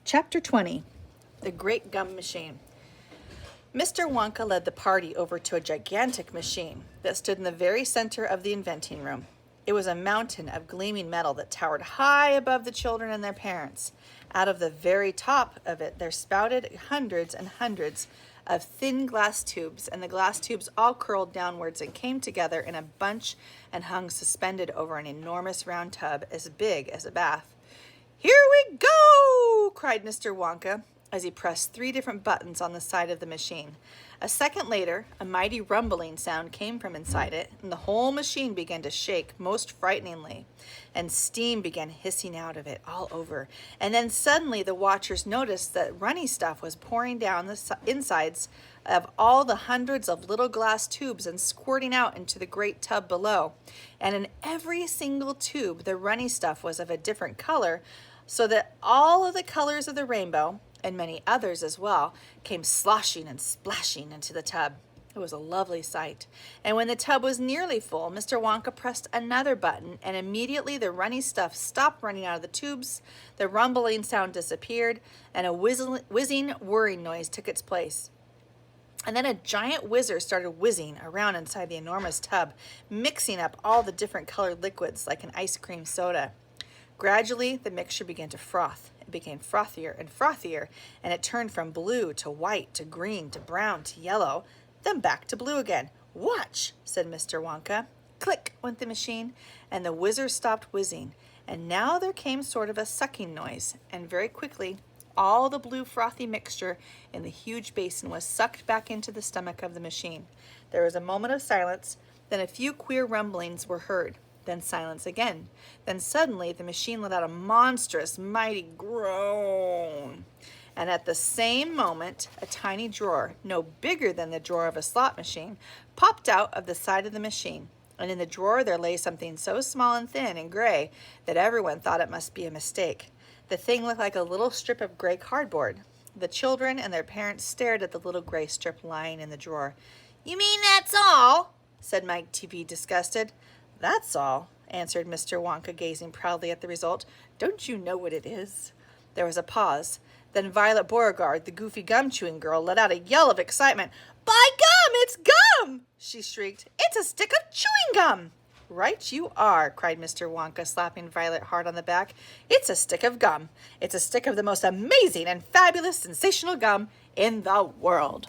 Chapter 20, The Great Gum Machine. Mr. Wonka led the party over to a gigantic machine that stood in the very center of the inventing room. It was a mountain of gleaming metal that towered high above the children and their parents. Out of the very top of it, there spouted hundreds and hundreds of thin glass tubes, and the glass tubes all curled downwards and came together in a bunch and hung suspended over an enormous round tub as big as a bath. "Here we go!" cried Mr. Wonka as he pressed 3 different buttons on the side of the machine. A second later, a mighty rumbling sound came from inside it, and the whole machine began to shake most frighteningly, and steam began hissing out of it all over. And then suddenly the watchers noticed that runny stuff was pouring down the insides of all the hundreds of little glass tubes and squirting out into the great tub below. And in every single tube, the runny stuff was of a different color, so that all of the colors of the rainbow, and many others as well, came sloshing and splashing into the tub. It was a lovely sight. And when the tub was nearly full, Mr. Wonka pressed another button, and immediately the runny stuff stopped running out of the tubes, the rumbling sound disappeared, and a whizzing, whirring noise took its place. And then a giant whizzer started whizzing around inside the enormous tub, mixing up all the different colored liquids like an ice cream soda. Gradually, the mixture began to froth. It became frothier and frothier, and it turned from blue to white to green to brown to yellow, then back to blue again. "Watch," said Mr. Wonka. Click went the machine, and the whizzer stopped whizzing. And now there came sort of a sucking noise, and very quickly, all the blue frothy mixture in the huge basin was sucked back into the stomach of the machine. There was a moment of silence, then a few queer rumblings were heard. Then silence again. Then suddenly the machine let out a monstrous, mighty groan. And at the same moment, a tiny drawer, no bigger than the drawer of a slot machine, popped out of the side of the machine. And in the drawer there lay something so small and thin and gray that everyone thought it must be a mistake. The thing looked like a little strip of gray cardboard. The children and their parents stared at the little gray strip lying in the drawer. "You mean that's all?" said Mike Teavee, disgusted. "That's all," answered Mr. Wonka, gazing proudly at the result. "Don't you know what it is?" There was a pause. Then Violet Beauregarde, the goofy gum-chewing girl, let out a yell of excitement. "By gum, it's gum!" she shrieked. "It's a stick of chewing gum!" "Right you are," cried Mr. Wonka, slapping Violet hard on the back. "It's a stick of gum. It's a stick of the most amazing and fabulous sensational gum in the world."